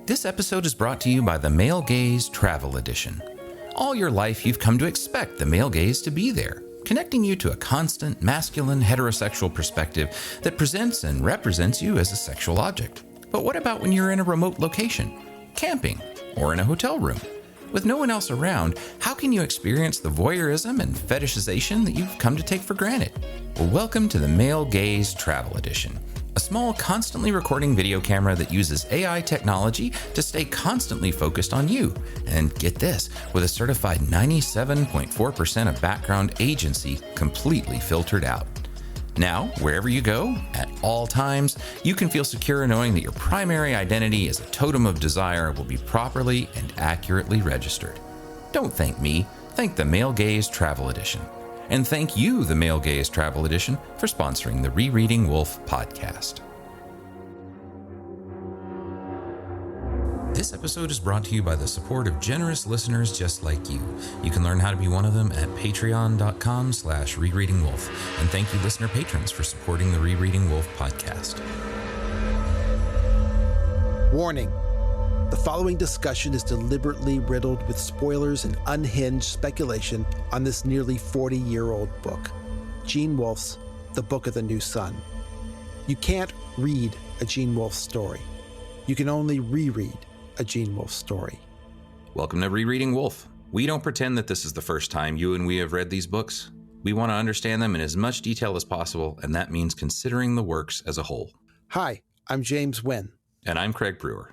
This episode is brought to you by the Male Gaze Travel Edition. All your life, you've come to expect the male gaze to be there, connecting you to a constant, masculine, heterosexual perspective that presents and represents you as a sexual object. But what about when you're in a remote location, camping, or in a hotel room? With no one else around, how can you experience the voyeurism and fetishization that you've come to take for granted? Well, welcome to the Male Gaze Travel Edition, a small, constantly recording video camera that uses AI technology to stay constantly focused on you. And get this, with a certified 97.4% of background agency completely filtered out. Now, wherever you go, at all times, you can feel secure knowing that your primary identity as a totem of desire will be properly and accurately registered. Don't thank me, thank the Male Gaze Travel Edition. And thank you, the Male Gaze Travel Edition, for sponsoring the Rereading Wolfe podcast. This episode is brought to you by the support of generous listeners just like you. You can learn how to be one of them at patreon.com/rereadingwolf. And thank you, listener patrons, for supporting the Rereading Wolfe podcast. Warning. The following discussion is deliberately riddled with spoilers and unhinged speculation on this nearly 40-year-old book, Gene Wolfe's The Book of the New Sun. You can't read a Gene Wolfe story. You can only reread a Gene Wolfe story. Welcome to Rereading Wolfe. We don't pretend that this is the first time you and we have read these books. We want to understand them in as much detail as possible, and that means considering the works as a whole. Hi, I'm James Wynn. And I'm Craig Brewer.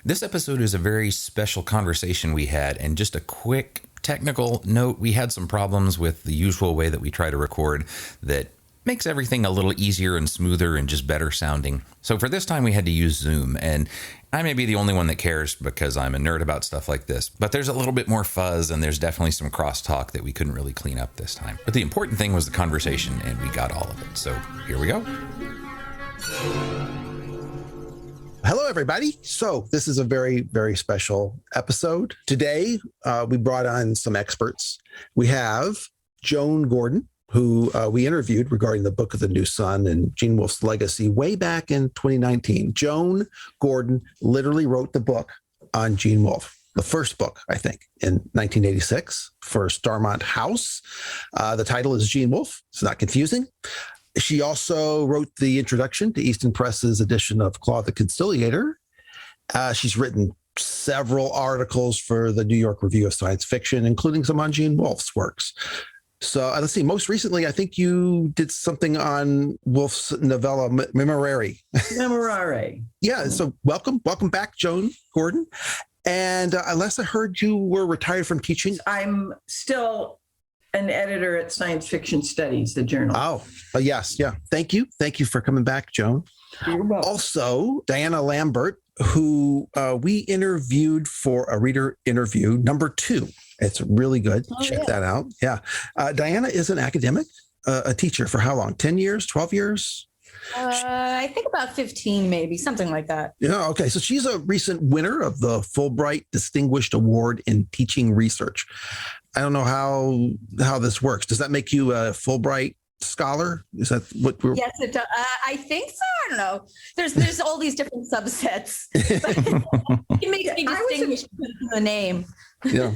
This episode is a very special conversation we had, and just a quick technical note, we had some problems with the usual way that we try to record that makes everything a little easier and smoother and just better sounding. So for this time we had to use Zoom, and I may be the only one that cares because I'm a nerd about stuff like this, but there's a little bit more fuzz and there's definitely some crosstalk that we couldn't really clean up this time. But the important thing was the conversation, and we got all of it. So here we go. Hello, everybody. So this is a very, very special episode. Today, we brought on some experts. We have Joan Gordon, who we interviewed regarding the Book of the New Sun and Gene Wolfe's legacy way back in 2019. Joan Gordon literally wrote the book on Gene Wolfe, the first book, I think, in 1986 for Starmont House. The title is Gene Wolfe. It's not confusing. She also wrote the introduction to Easton Press's edition of Claude the Conciliator. She's written several articles for the New York Review of Science Fiction, including some on Gene Wolfe's works. So let's see, most recently, I think you did something on Wolfe's novella, Memorare. Memorare. Yeah, so welcome back, Joan Gordon. And unless I heard you were retired from teaching. I'm still an editor at Science Fiction Studies, the journal. Oh, yes. Yeah. Thank you. Thank you for coming back, Joan. You're welcome. Also, Diane Lambert, who we interviewed for a reader interview number 2. It's really good. Check that out. Yeah. Diana is an academic, a teacher for how long? 10 years, 12 years? I think about 15, maybe, something like that. Yeah. Okay. So she's a recent winner of the Fulbright Distinguished Award in Teaching Research. I don't know how this works. Does that make you a Fulbright scholar? Is that what we're... Yes, it does. I think so. I don't know. There's all these different subsets. It makes me distinguished from the name. Yeah.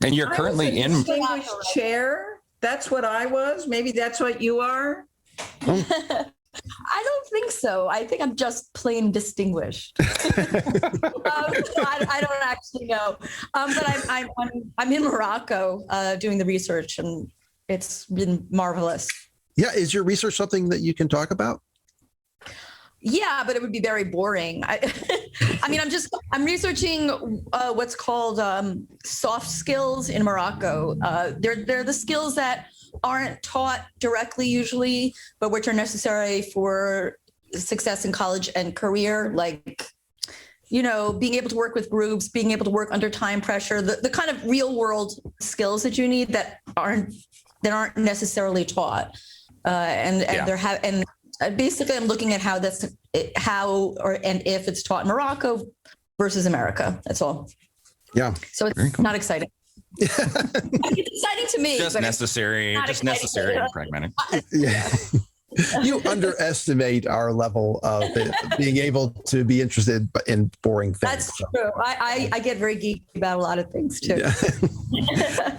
And you're currently in... Distinguished chair. That's what I was. Maybe that's what you are. I don't think so. I think I'm just plain distinguished. I don't actually know. But I'm in Morocco doing the research, and it's been marvelous. Yeah. Is your research something that you can talk about? Yeah, but it would be very boring. I mean, I'm researching what's called soft skills in Morocco. They're the skills that aren't taught directly usually, but which are necessary for success in college and career, like, you know, being able to work with groups, being able to work under time pressure, the kind of real world skills that you need that aren't necessarily taught. And basically I'm looking at how if it's taught in Morocco versus America. That's all. Yeah. So it's not exciting. It's exciting to me. Just necessary and pragmatic. Yeah. You underestimate our level of being able to be interested in boring things. That's true. I get very geeky about a lot of things too. Yeah.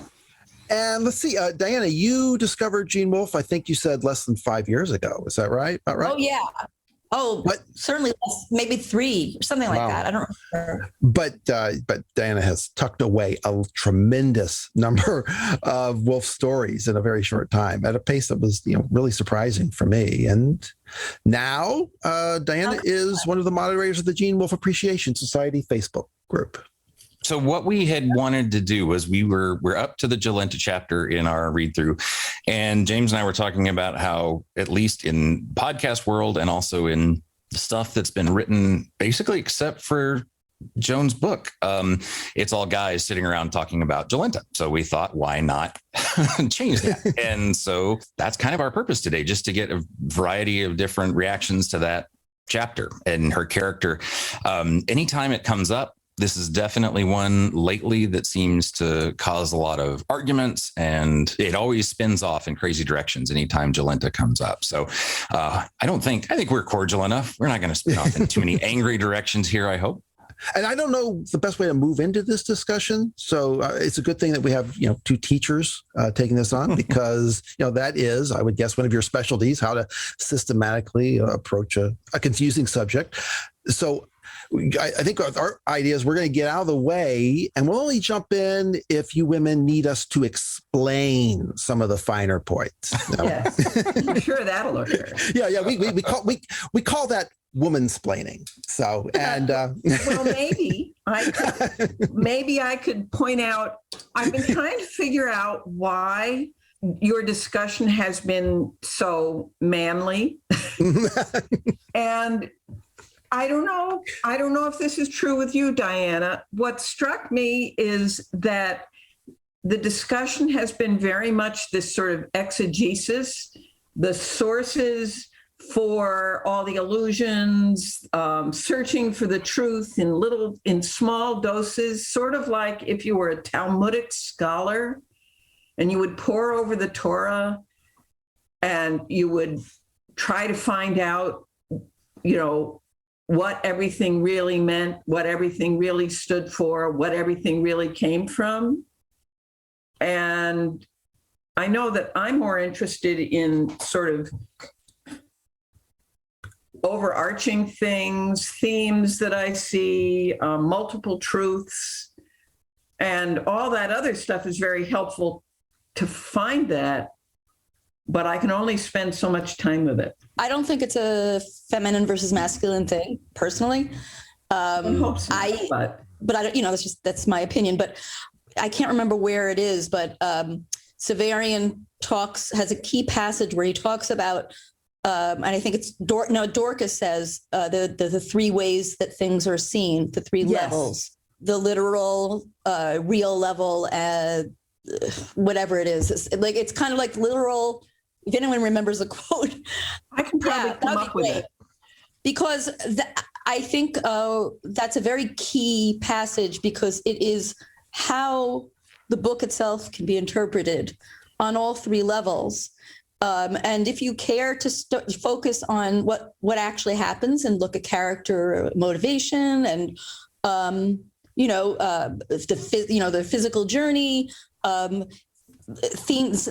And let's see, Diana, you discovered Gene Wolfe, I think you said less than 5 years ago. Is that right? About right? Oh, yeah. Oh, certainly less, maybe 3 or something like that. I don't remember. But Diana has tucked away a tremendous number of Wolfe stories in a very short time at a pace that was, really surprising for me. And now Diana is one of the moderators of the Gene Wolfe Appreciation Society Facebook group. So what we had wanted to do was we're up to the Jolenta chapter in our read through, and James and I were talking about how, at least in podcast world and also in the stuff that's been written, basically except for Joan's book, it's all guys sitting around talking about Jolenta. So we thought, why not change that? And so that's kind of our purpose today, just to get a variety of different reactions to that chapter and her character. Anytime it comes up, this is definitely one lately that seems to cause a lot of arguments, and it always spins off in crazy directions anytime Jolenta comes up. So I think we're cordial enough. We're not going to spin off in too many angry directions here, I hope. And I don't know the best way to move into this discussion. So it's a good thing that we have, 2 teachers taking this on, because, that is, I would guess, one of your specialties, how to systematically approach a confusing subject. So I think our idea is we're going to get out of the way, and we'll only jump in if you women need us to explain some of the finer points. Yes, I'm sure that'll occur. Yeah. We call that womansplaining. So, and well, maybe I could point out. I've been trying to figure out why your discussion has been so manly, and I don't know if this is true with you, Diana. What struck me is that the discussion has been very much this sort of exegesis, the sources for all the illusions, searching for the truth in small doses, sort of like if you were a Talmudic scholar and you would pore over the Torah and you would try to find out, what everything really meant, what everything really stood for, what everything really came from. And I know that I'm more interested in sort of overarching things, themes that I see, multiple truths, and all that other stuff is very helpful to find that, but I can only spend so much time with it. I don't think it's a feminine versus masculine thing, personally. I hope so, but I don't, that's my opinion, but I can't remember where it is, but Severian has a key passage where he talks about, and I think it's Dorcas says the 3 ways that things are seen, the 3 levels, the literal, real level, whatever it is. It's kind of like literal. If anyone remembers the quote, I can probably come up with it. Because I think that's a very key passage, because it is how the book itself can be interpreted on all 3 levels. And if you care to focus on what actually happens and look at character motivation and, the physical journey, themes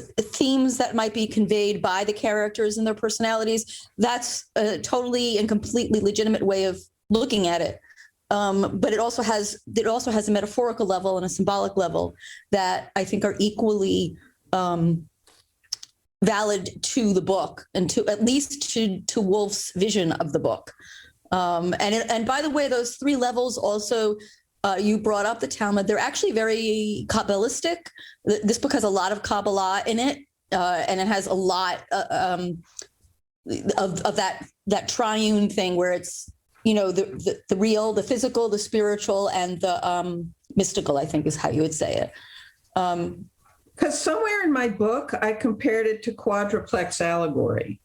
that might be conveyed by the characters and their personalities, that's a totally and completely legitimate way of looking at it. But it also has a metaphorical level and a symbolic level that I think are equally valid to the book, and to at least to Wolfe's vision of the book. And by the way, those 3 levels also, you brought up the Talmud. They're actually very Kabbalistic. This book has a lot of Kabbalah in it, and it has a lot of that triune thing where it's, the real, the physical, the spiritual, and the mystical, I think is how you would say it. Because somewhere in my book, I compared it to quadruplex allegory.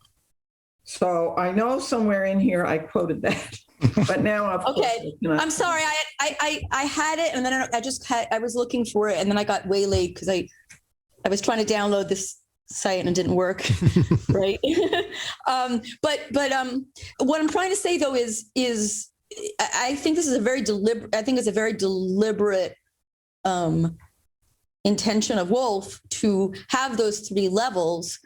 So I know somewhere in here I quoted that. But now I've okay. I'm sorry. I had it, and then I was looking for it, and then I got waylaid because I was trying to download this site and it didn't work. Right. But what I'm trying to say though is I think this is a very deliberate intention of Wolfe to have those three levels,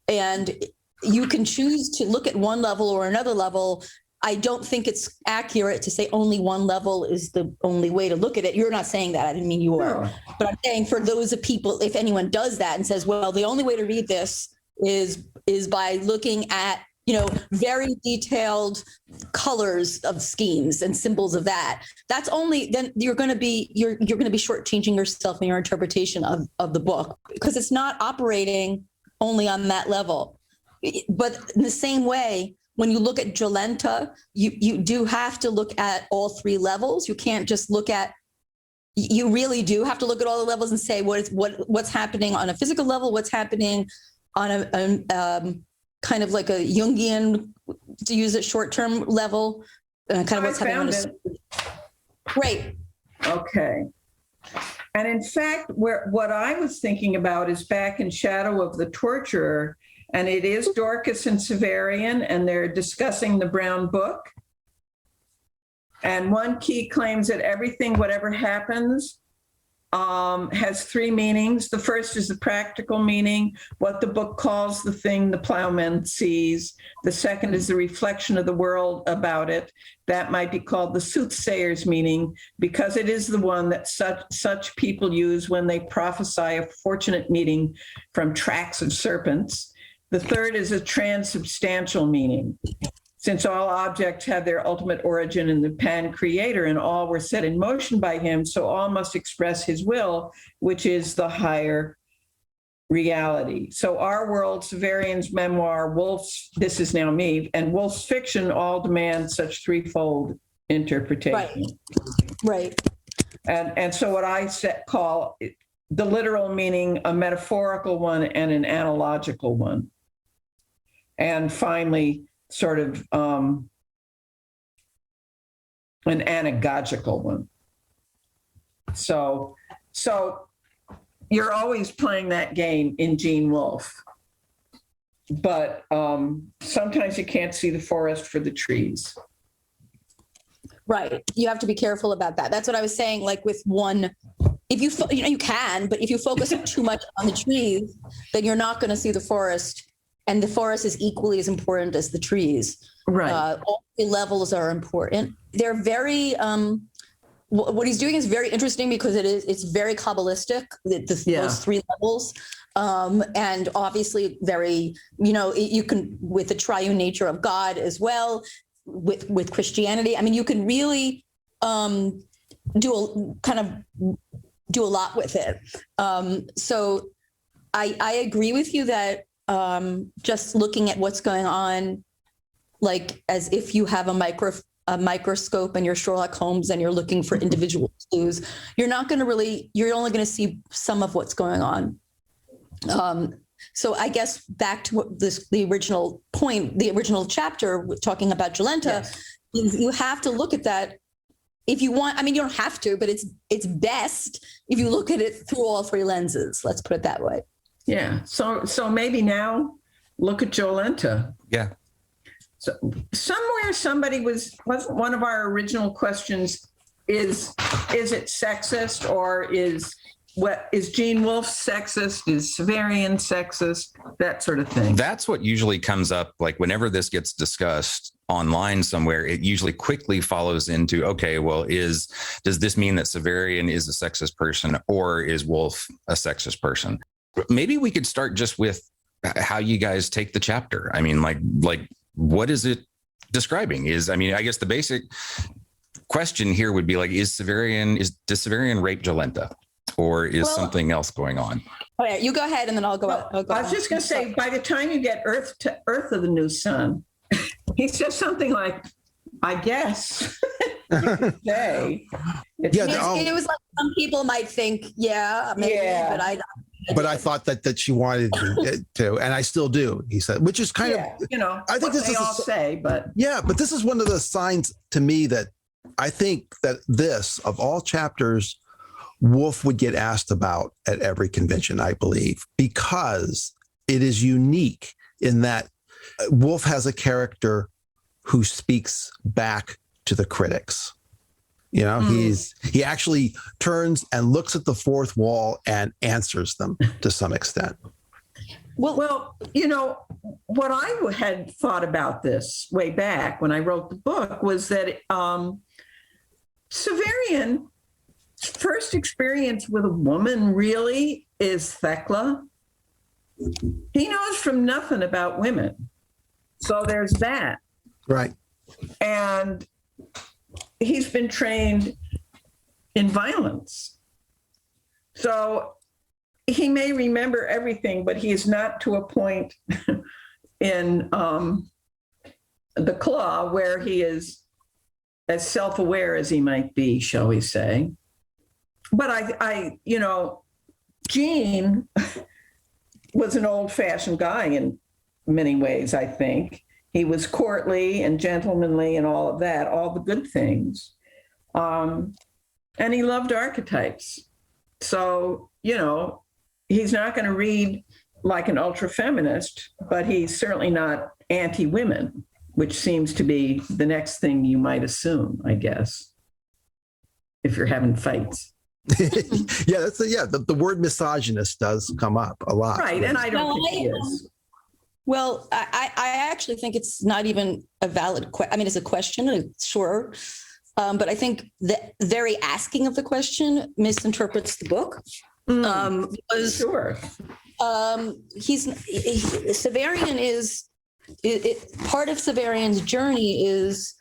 and you can choose to look at one level or another level. I don't think it's accurate to say only one level is the only way to look at it. You're not saying that. I didn't mean you were. No. But I'm saying for those of people, if anyone does that and says, well, the only way to read this is by looking at, very detailed colors of schemes and symbols of that. That's only, then you're going to be shortchanging yourself in your interpretation of the book, because it's not operating only on that level. But in the same way, when you look at Jolenta, you do have to look at all three levels. You can't just look at, you really do have to look at all the levels and say what's happening on a physical level, what's happening on a kind of like a Jungian, to use it, short-term level, kind of what's happening on Great. Okay. And in fact, what I was thinking about is back in Shadow of the Torturer, and it is Dorcas and Severian, and they're discussing the Brown Book. And one key claims that everything, whatever happens, has three meanings. The first is the practical meaning, what the book calls the thing the plowman sees. The second is the reflection of the world about it. That might be called the soothsayer's meaning, because it is the one that such people use when they prophesy a fortunate meeting from tracks of serpents. The third is a transubstantial meaning. Since all objects have their ultimate origin in the pan-creator and all were set in motion by him, so all must express his will, which is the higher reality. So our world, Severian's memoir, Wolfe's, this is now me, and Wolfe's fiction all demand such threefold interpretation. Right. And so what I call the literal meaning, a metaphorical one, and an analogical one. And finally, sort of an anagogical one. So you're always playing that game in Gene Wolfe, but sometimes you can't see the forest for the trees. Right. You have to be careful about that. That's what I was saying. Like with one, if you can, but if you focus too much on the trees, then you're not going to see the forest. And the forest is equally as important as the trees. Right. All three levels are important. They're very, what he's doing is very interesting because it's very Kabbalistic, those three levels. And obviously very, you can, with the triune nature of God as well, with Christianity. I mean, you can really do a lot with it. So I agree with you that just looking at what's going on, like as if you have a microscope and you're Sherlock Holmes and you're looking for individual clues, you're only going to see some of what's going on. So I guess back to the original point, the original chapter talking about Jolenta, yes. You have to look at that if you want. I mean, you don't have to, but it's best if you look at it through all three lenses. Let's put it that way. Yeah. So maybe now look at Jolenta. Yeah. So somewhere somebody wasn't one of our original questions is it sexist, or is Gene Wolfe sexist? Is Severian sexist? That sort of thing. That's what usually comes up. Like whenever this gets discussed online somewhere, it usually quickly follows into, okay, well, does this mean that Severian is a sexist person, or is Wolfe a sexist person? Maybe we could start just with how you guys take the chapter. I mean, like what is it describing? I guess the basic question here would be like, does Severian rape Jolenta, or is something else going on? All right, you go ahead and then I'll go. I was just going to say, by the time you get Earth to Earth of the New Sun, he says something like, I guess. It was like some people might think, maybe, but I thought that she wanted to, and I still do. He said, which is kind of, I think this is all say, but but this is one of the signs to me that I think that this, of all chapters, Wolfe would get asked about at every convention, I believe, because it is unique in that Wolfe has a character who speaks back to the critics. You know, he actually turns and looks at the fourth wall and answers them to some extent. Well, you know, what I had thought about this way back when I wrote the book was that Severian's first experience with a woman really is Thecla. He knows from nothing about women. So there's that. Right. And he's been trained in violence. So he may remember everything, but he is not to a point in the Claw where he is as self-aware as he might be, shall we say. But I you know, Gene was an old-fashioned guy in many ways, I think. He was courtly and gentlemanly and all of that, all the good things. And he loved archetypes. So, you know, he's not going to read like an ultra-feminist, but he's certainly not anti-women, which seems to be the next thing you might assume, I guess, if you're having fights. Yeah, the word misogynist does come up a lot. Right, and I don't think he is. Well, I actually think it's not even a valid question. I mean, it's a question, sure. But I think the very asking of the question misinterprets the book. Because Sure. Severian is, part of Severian's journey is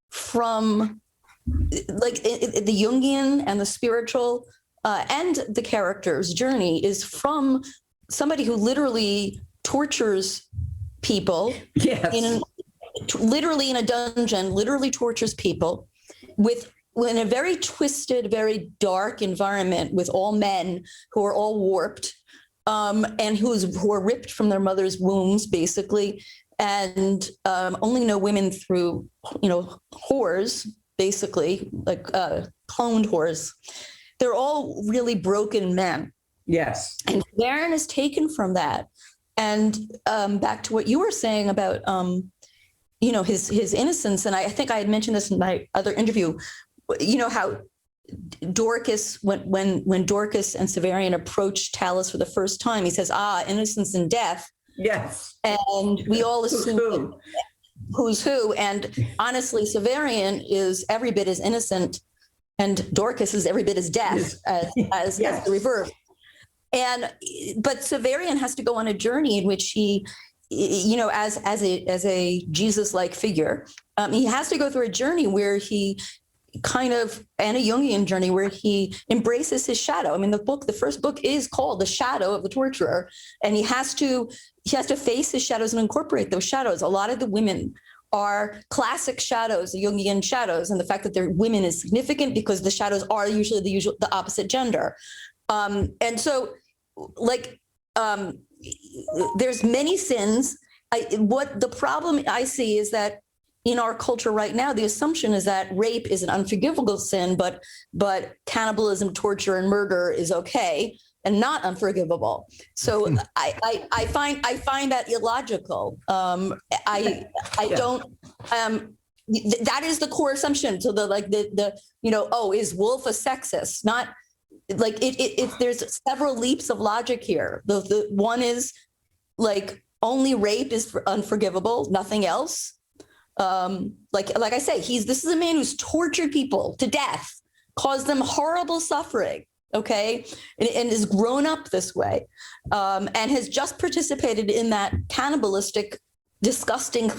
from like the Jungian and the spiritual and the character's journey is from somebody who literally tortures people, Yes. literally in a dungeon, literally tortures people in a very twisted, very dark environment with all men who are all warped and who are ripped from their mother's wombs, basically, and only know women through, you know, whores, basically, like cloned whores. They're all really broken men. Yes. And Darren is taken from that. And back to what you were saying about, you know, his innocence. And I think I had mentioned this in my other interview, you know, how Dorcas, when Dorcas and Severian approach Talus for the first time, he says, innocence and death. Yes. And we all assume who's who. And honestly, Severian is every bit as innocent and Dorcas is every bit as death as the reverse. But Severian has to go on a journey in which he, you know, as a Jesus-like figure, he has to go through a journey where he and a Jungian journey where he embraces his shadow. I mean, the first book is called The Shadow of the Torturer, and he has to face his shadows and incorporate those shadows. A lot of the women are classic shadows, the Jungian shadows, and the fact that they're women is significant because the shadows are usually the opposite gender. And so, like, there's many sins. What the problem I see is that in our culture right now, the assumption is that rape is an unforgivable sin, but cannibalism, torture, and murder is okay and not unforgivable. So I find that illogical. I don't. That is the core assumption. So is Wolfe a sexist? Not like it. There's several leaps of logic here. The one is like only rape is unforgivable, nothing else. Like I say, this is a man who's tortured people to death, caused them horrible suffering, okay, and has grown up this way, and has just participated in that cannibalistic, disgusting,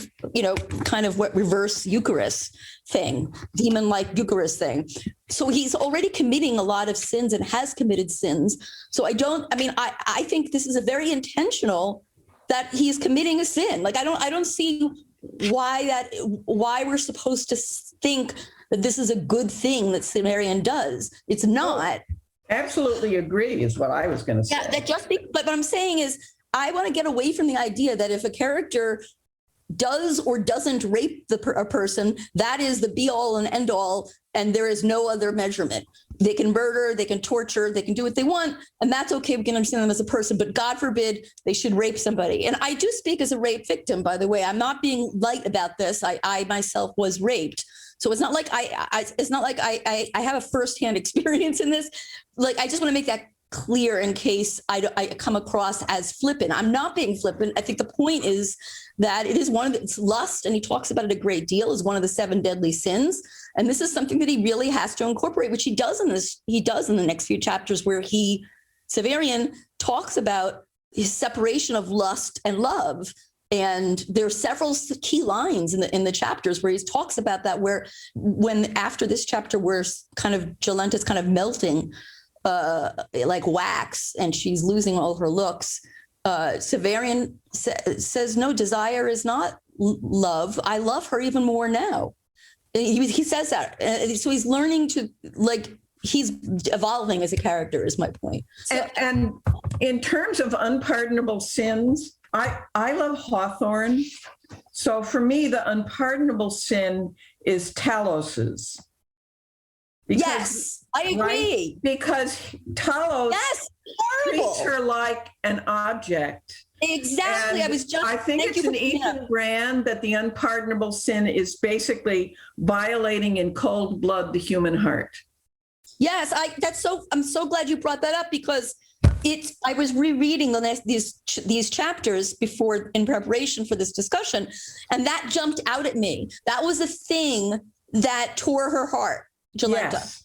kind of what reverse Eucharist thing, demon-like Eucharist thing. So he's already committing a lot of sins and has committed sins. So I think this is a very intentional that he's committing a sin. Like I don't see why we're supposed to think that this is a good thing that Severian does. It's not. Absolutely agree is what I was going to say. Yeah, but what I'm saying is I want to get away from the idea that if a character does or doesn't rape a person, that is the be all and end all, and there is no other measurement. They can murder, they can torture, they can do what they want, and that's okay. We can understand them as a person, but God forbid they should rape somebody. And I do speak as a rape victim, by the way. I'm not being light about this. I myself was raped. So it's not like I have a firsthand experience in this. Like, I just want to make that clear in case I come across as flippant. I'm not being flippant. I think the point is that it is it's lust, and he talks about it a great deal, is one of the 7 deadly sins. And this is something that he really has to incorporate, which he does in the next few chapters, where Severian talks about his separation of lust and love. And there are several key lines in the chapters where he talks about that, when after this chapter, where kind of Jolenta's kind of melting like wax, and she's losing all her looks. Severian says, no, desire is not love. I love her even more now. He says that. So he's learning to, like, he's evolving as a character, is my point. So, and in terms of unpardonable sins, I love Hawthorne. So for me, the unpardonable sin is Talos's. Yes, I agree. Right? Because Talos treats her like an object. Exactly. And I think it's an even brand that the unpardonable sin is basically violating in cold blood the human heart. Yes, I'm so glad you brought that up, because I was rereading these chapters before, in preparation for this discussion, and that jumped out at me. That was the thing that tore her heart. Jolenta. Yes.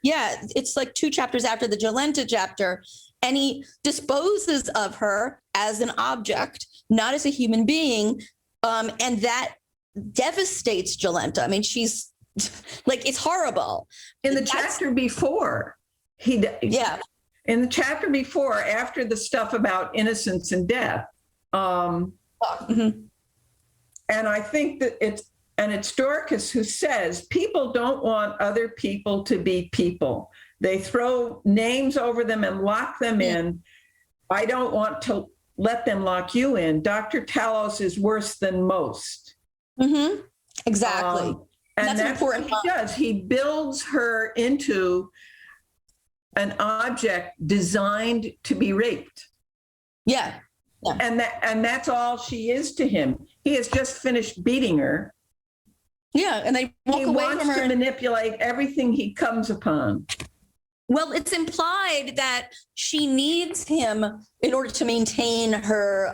Yeah, it's like 2 chapters after the Jolenta chapter, and he disposes of her as an object, not as a human being, and that devastates Jolenta. I mean, she's like, it's horrible. In the chapter before, in the chapter before, after the stuff about innocence and death, and I think that it's Dorcas who says, people don't want other people to be people. They throw names over them and lock them in. I don't want to let them lock you in. Dr. Talos is worse than most. Mm-hmm. Exactly. And that's what he does. He builds her into an object designed to be raped. Yeah. And that's all she is to him. He has just finished beating her. Yeah, and they walk away from her. He wants to manipulate everything he comes upon. Well, it's implied that she needs him in order to maintain her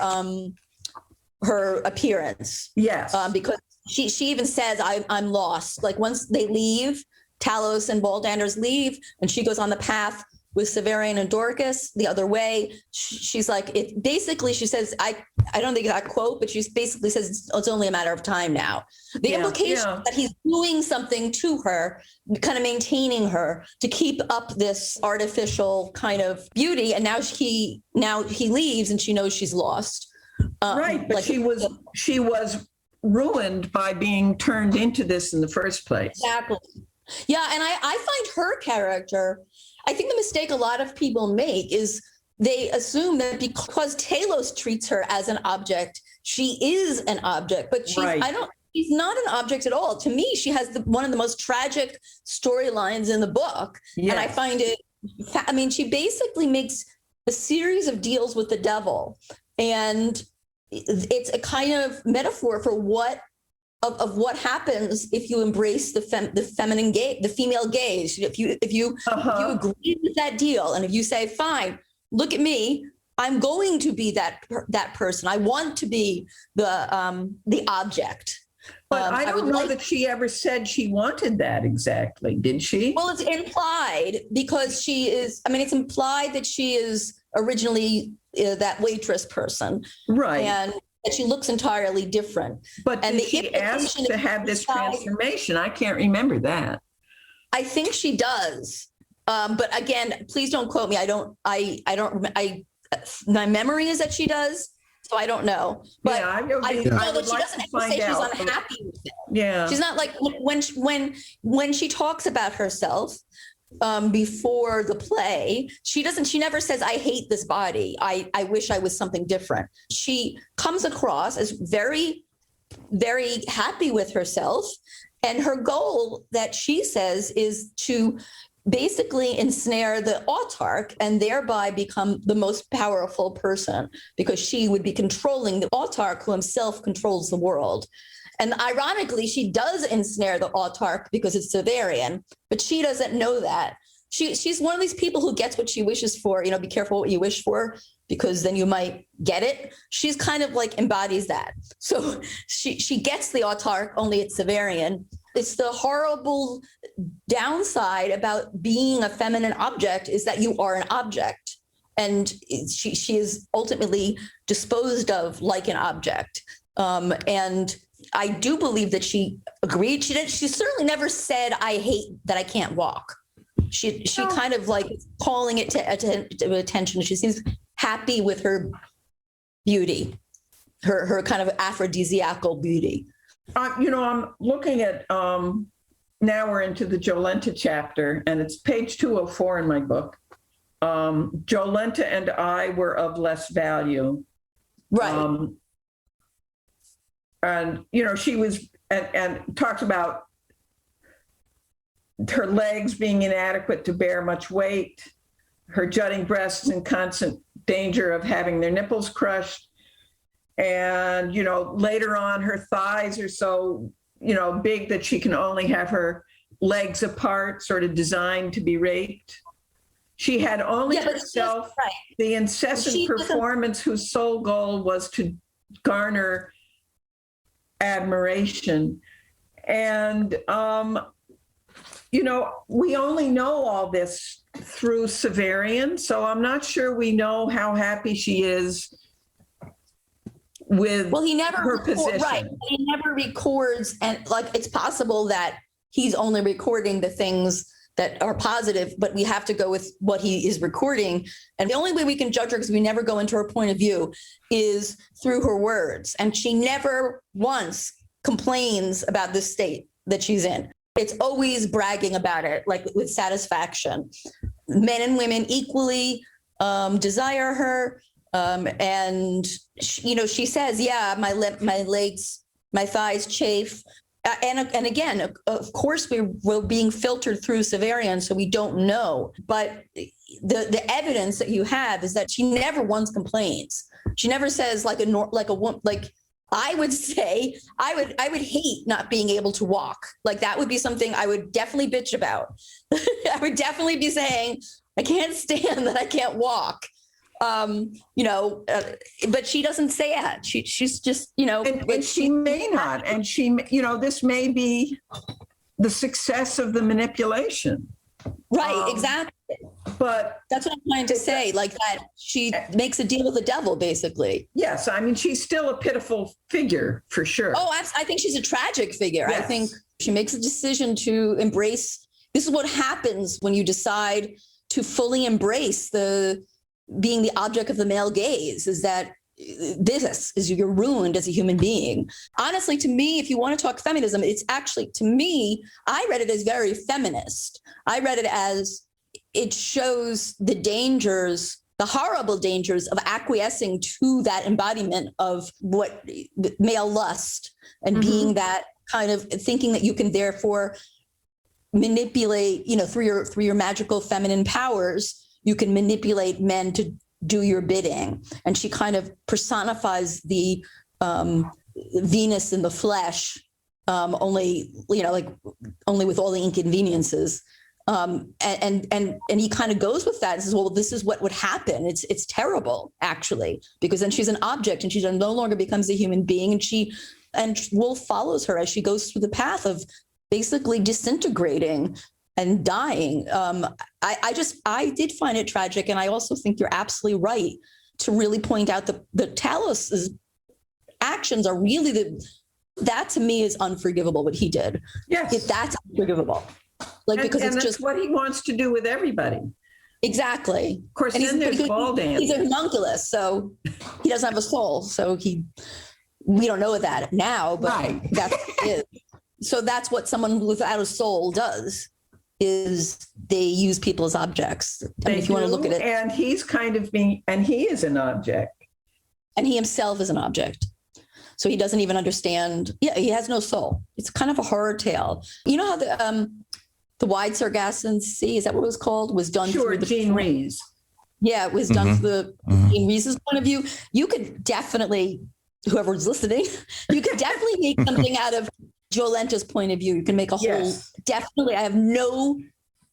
appearance. Yes, because she even says, "I'm lost." Like, once they leave, Talos and Baldanders leave, and she goes on the path with Severian and Dorcas the other way. She's like, she says, I don't think that quote, but she basically says it's only a matter of time now. The implication that he's doing something to her, kind of maintaining her to keep up this artificial kind of beauty. And now he leaves and she knows she's lost. Right. But she was ruined by being turned into this in the first place. Exactly. Yeah. And I find her character, I think the mistake a lot of people make is they assume that because Talos treats her as an object, she is an object, but she's not an object at all. To me, she has one of the most tragic storylines in the book. Yes. And I find she basically makes a series of deals with the devil. And it's a kind of metaphor for what happens if you embrace the feminine gaze, the female gaze. If you agree with that deal, and if you say, fine, look at me, I'm going to be that person. I want to be the object. But I don't know that she ever said she wanted that exactly. Did she? Well, it's implied because she is. I mean, it's implied that she is originally that waitress person, right? And that she looks entirely different. But did she ask to have this transformation? I can't remember that. I think she does. But again, please don't quote me. My memory is that she does. So I don't know. But I know that she doesn't have to say she's unhappy with it. Yeah. She's not like when she talks about herself before the play, she never says, I hate this body. I wish I was something different. She comes across as very, very happy with herself. And her goal that she says is to basically ensnare the autarch and thereby become the most powerful person, because she would be controlling the autarch, who himself controls the world. And ironically, she does ensnare the autarch because it's Severian, but she doesn't know that. She's one of these people who gets what she wishes for. Be careful what you wish for, because then you might get it. She's kind of like embodies that. So she gets the autarch, only it's Severian. It's the horrible downside about being a feminine object, is that you are an object. And she is ultimately disposed of like an object. And I do believe that she agreed. She certainly never said, I hate that I can't walk. She kind of like calling it to attention. She seems happy with her beauty, her kind of aphrodisiacal beauty. I'm looking at, now we're into the Jolenta chapter, and it's page 204 in my book. Jolenta and I were of less value. Right. And, she was, and talks about her legs being inadequate to bear much weight, her jutting breasts in constant danger of having their nipples crushed. And, later on, her thighs are so, big that she can only have her legs apart, sort of designed to be raped. She had only herself, right. The incessant performance whose sole goal was to garner admiration. And, we only know all this through Severian, so I'm not sure we know how happy she is with her position. Right. He never records, and it's possible that he's only recording the things that are positive, but we have to go with what he is recording. And the only way we can judge her, because we never go into her point of view, is through her words. And she never once complains about the state that she's in. It's always bragging about it, like with satisfaction. Men and women equally desire her. And she says, yeah, my legs, my thighs chafe. And again, of course, we're being filtered through Severian, so we don't know. But the evidence that you have is that she never once complains. She never says like a woman. I would say I would hate not being able to walk. Like that would be something I would definitely bitch about. I would definitely be saying, I can't stand that I can't walk. But she doesn't say that. She's just, and she may not. And this may be the success of the manipulation. Right, exactly. But that's what I'm trying to say, like that she makes a deal with the devil, basically. Yes, I mean, she's still a pitiful figure, for sure. Oh, I think she's a tragic figure. Yes. I think she makes a decision to embrace. This is what happens when you decide to fully embrace being the object of the male gaze, is that you're ruined as a human being. Honestly, to me, if you want to talk feminism, it's actually, to me, I read it as very feminist. I read it as it shows the dangers, the horrible dangers of acquiescing to that embodiment of what male lust, and being that kind of thinking that you can therefore manipulate, through your magical feminine powers, you can manipulate men to do your bidding. And she kind of personifies the Venus in the flesh, only with all the inconveniences. And he kind of goes with that and says, well, this is what would happen. It's terrible, actually, because then she's an object and she no longer becomes a human being. And Wolfe follows her as she goes through the path of basically disintegrating and dying. I did find it tragic. And I also think you're absolutely right to really point out the Talos's actions are really that to me is unforgivable, what he did. Yes. That's unforgivable. Because it's that's just what he wants to do with everybody. Exactly. Of course, then there's ball dancing. He's a homunculus, so he doesn't have a soul. So we don't know that now, but right. That's what it is. So that's what someone without a soul does, is they use people as objects. If you want to look at it. And he's and he is an object. And he himself is an object. So he doesn't even understand. Yeah, he has no soul. It's kind of a horror tale. You know how the Wide Sargasso Sea, is that what it was called? Was done Sure, through the Jean Rees. Yeah, it was done through the Jean Rees's point of view. You could definitely, whoever's listening, you could definitely make something out of Jolenta's point of view. You can make a whole, definitely, I have no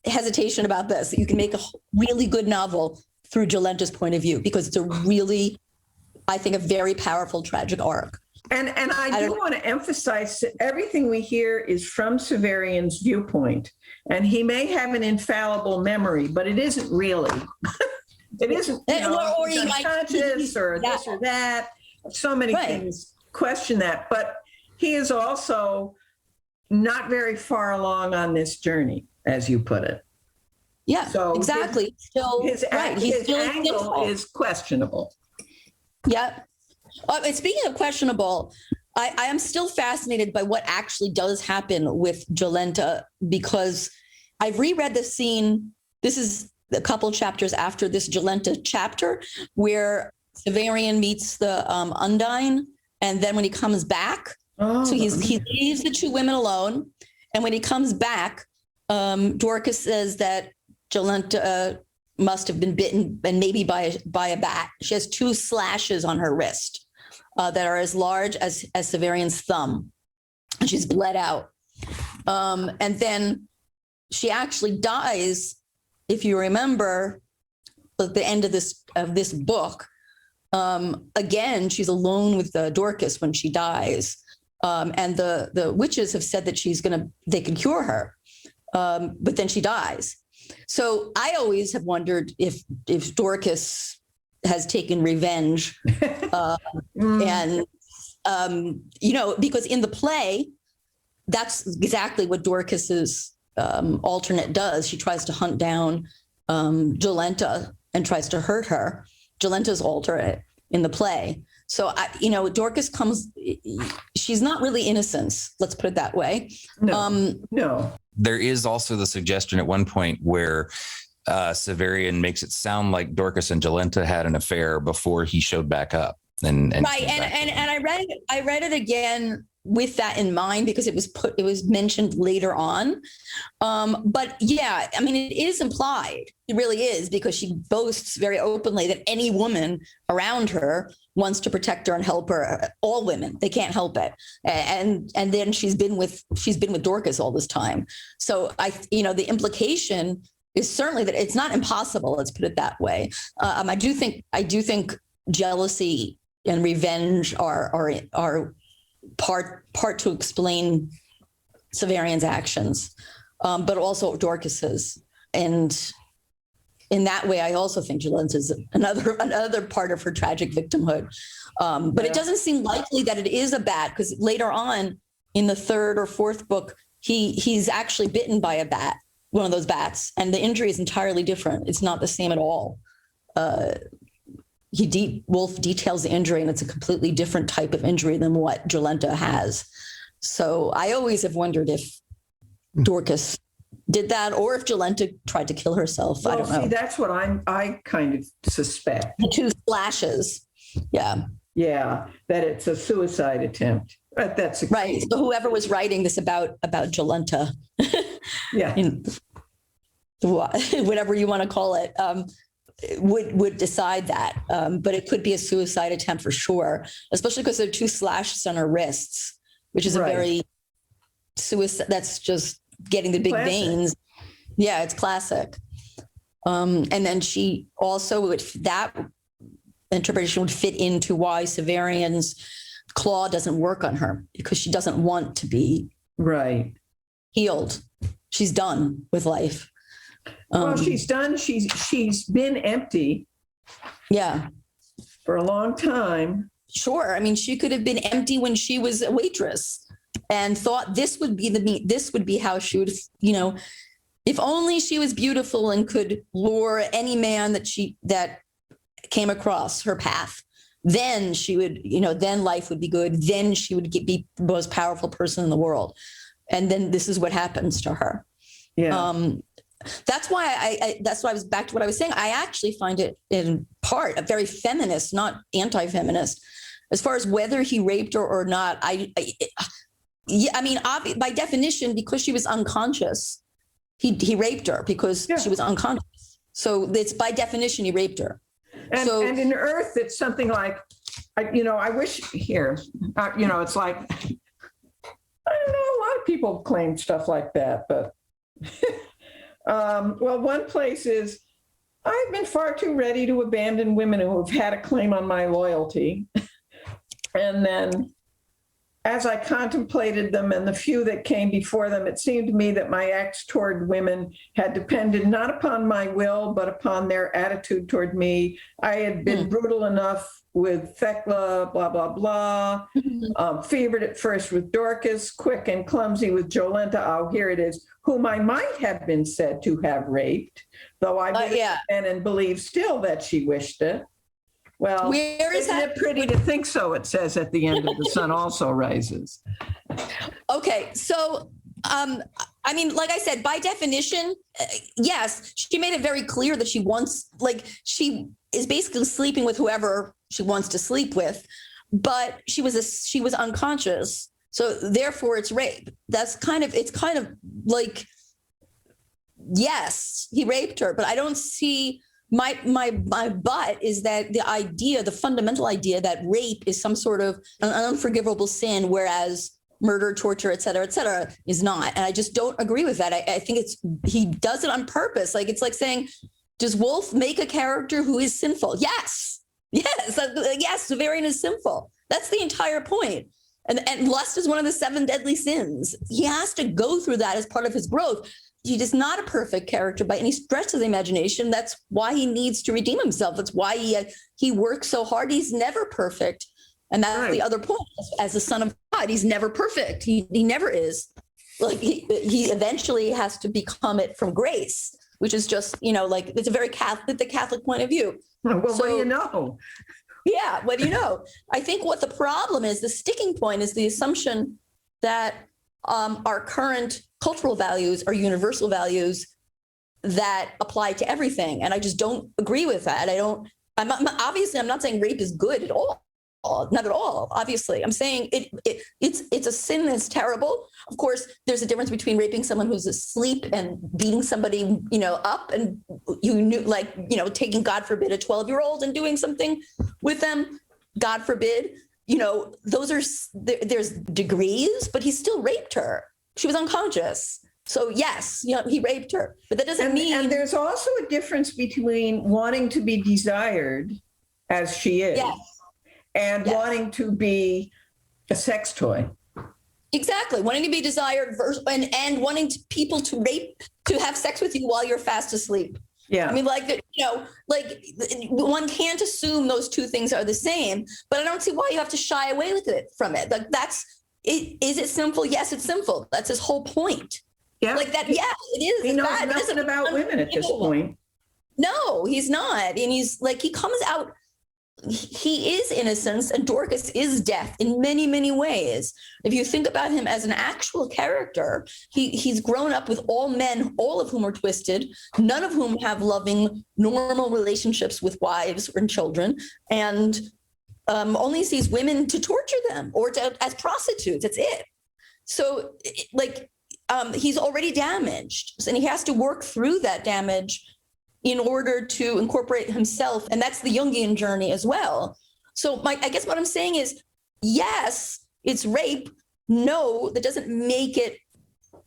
hesitation about this. You can make a really good novel through Jolenta's point of view, because it's a really, I think, a very powerful tragic arc. And I do want to emphasize that everything we hear is from Severian's viewpoint. And he may have an infallible memory, but it isn't really. It isn't, or he's unconscious or this or that. So many things question that. But he is also not very far along on this journey, as you put it. Yeah, so exactly. His angle is questionable. Yeah. And speaking of questionable, I am still fascinated by what actually does happen with Jolenta, because I've reread the scene. This is a couple chapters after this Jolenta chapter, where Severian meets the Undine. And then when he comes back, so he leaves the two women alone. And when he comes back, Dorcas says that Jolenta must have been bitten, and maybe by a bat. She has 2 slashes on her wrist that are as large as Severian's thumb. And she's bled out. And then she actually dies, if you remember, at the end of this book. Again, she's alone with Dorcas when she dies. And the witches have said that they can cure her. But then she dies. So I always have wondered if Dorcas has taken revenge. And, because in the play, that's exactly what Dorcas's alternate does. She tries to hunt down Jolenta and tries to hurt her. Jolenta's alternate in the play. So, Dorcas comes, she's not really innocent. Let's put it that way. No. There is also the suggestion at one point where Severian makes it sound like Dorcas and Jolenta had an affair before he showed back up. And I read it again with that in mind, because it was mentioned later on. But yeah, I mean, it is implied. It really is, because she boasts very openly that any woman around her wants to protect her and help her. All women, they can't help it. And then she's been with Dorcas all this time. So the implication is certainly that it's not impossible. Let's put it that way. I do think jealousy and revenge are part to explain Severian's actions, but also Dorcas's. And in that way, I also think Jolenta is another part of her tragic victimhood. But it doesn't seem likely that it is a bat, because later on in the 3rd or 4th book, he's actually bitten by a bat, one of those bats, and the injury is entirely different. It's not the same at all. Wolfe details the injury, and it's a completely different type of injury than what Jolenta has. So I always have wondered if Dorcas did that, or if Jolenta tried to kill herself. I don't know. That's what I kind of suspect. The 2 splashes. Yeah. Yeah, that it's a suicide attempt. That's right. So whoever was writing this about Jolenta, whatever you want to call it, would decide that. But it could be a suicide attempt for sure, especially because there are 2 slashes on her wrists, which is a very suicide. That's just getting the big veins. Yeah, it's classic. And then she also that interpretation would fit into why Severian's claw doesn't work on her, because she doesn't want to be healed. She's done with life. Well, she's done. She's been empty. Yeah. For a long time. Sure. I mean, she could have been empty when she was a waitress and thought this would be how she would, if only she was beautiful and could lure any man that came across her path, then she would, then life would be good. Then she would be the most powerful person in the world. And then this is what happens to her. Yeah. That's why that's why I was back to what I was saying. I actually find it in part a very feminist, not anti-feminist, as far as whether he raped her or not. I mean, by definition, because she was unconscious, He raped her because she was unconscious. So it's by definition he raped her. And in Earth, it's something like, I wish here, it's like, I don't know, a lot of people claim stuff like that, but well, one place is, I've been far too ready to abandon women who have had a claim on my loyalty. And then as I contemplated them and the few that came before them, it seemed to me that my acts toward women had depended not upon my will, but upon their attitude toward me. I had been brutal enough with Thecla, blah, blah, blah. Fevered at first with Dorcas, quick and clumsy with Jolenta. Oh, here it is, whom I might have been said to have raped, though I and believe still that she wished it. Well, isn't it pretty to think so? It says at the end of The Sun Also Rises. Okay, so I mean, like I said, by definition, yes, she made it very clear that she is basically sleeping with whoever she wants to sleep with, but she was unconscious, so therefore it's rape. It's kind of like, yes, he raped her, but I don't see. My but is that the fundamental idea that rape is some sort of an unforgivable sin, whereas murder, torture, et cetera, is not. And I just don't agree with that. I think he does it on purpose. Like, it's like saying, does Wolfe make a character who is sinful? Yes. Severian is sinful. That's the entire point. And lust is one of the 7 deadly sins. He has to go through that as part of his growth. He is not a perfect character by any stretch of the imagination. That's why he needs to redeem himself. That's why he works so hard. He's never perfect. And that's the other point. As the Son of God, he's never perfect. He never is. Like, he eventually has to become it from grace, which is just, like, it's a very the Catholic point of view. Well, what do you know? Yeah, what do you know? I think what the problem is, the sticking point is the assumption that our current cultural values are universal values that apply to everything. And I just don't agree with that. I'm not saying rape is good at all. Not at all. Obviously, I'm saying it's a sin that's terrible. Of course, there's a difference between raping someone who's asleep and beating somebody, up, and taking, God forbid, a 12-year-old and doing something with them. God forbid. There's degrees, but he still raped her. She was unconscious. So yes, he raped her, but that doesn't mean. And there's also a difference between wanting to be desired, as she is, and wanting to be a sex toy. Exactly, wanting to be desired and wanting people to have sex with you while you're fast asleep. Yeah. I mean, one can't assume those two things are the same, but I don't see why you have to shy away from it. Like, is it sinful? Yes, it's sinful. That's his whole point. Yeah. Like that. Yeah, it is. He knows nothing about women at this point. No, he's not. And he's like, he comes out, he is innocence, and Dorcas is death in many, many ways. If you think about him as an actual character, he's grown up with all men, all of whom are twisted, none of whom have loving, normal relationships with wives and children, and only sees women to torture them or as prostitutes. That's it. So, he's already damaged, and he has to work through that damage in order to incorporate himself. And that's the Jungian journey as well. So I guess what I'm saying is, yes, it's rape. No, that doesn't make it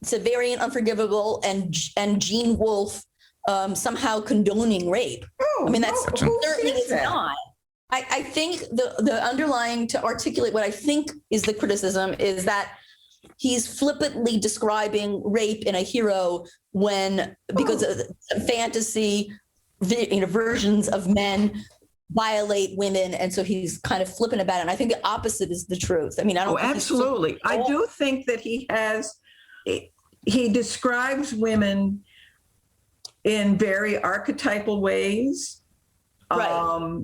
Severian, unforgivable, and Gene Wolfe somehow condoning rape. I mean, that's certainly is not. I think the underlying, to articulate what I think is the criticism, is that he's flippantly describing rape in a hero because of fantasy, versions of men violate women, and so he's kind of flippant about it. And I think the opposite is the truth. I mean, I don't. Absolutely. I do think that he describes women in very archetypal ways. Right.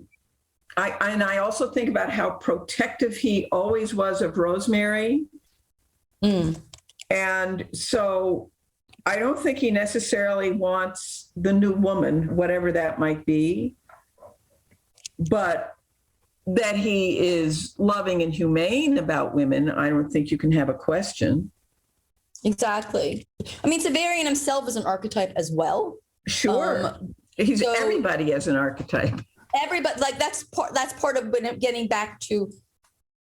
I also think about how protective he always was of Rosemary. And so I don't think he necessarily wants the new woman, whatever that might be, but that he is loving and humane about women, I don't think you can have a question. Exactly. I mean, Severian himself is an archetype as well. Sure. He's everybody as an archetype. Everybody, like that's part of getting back to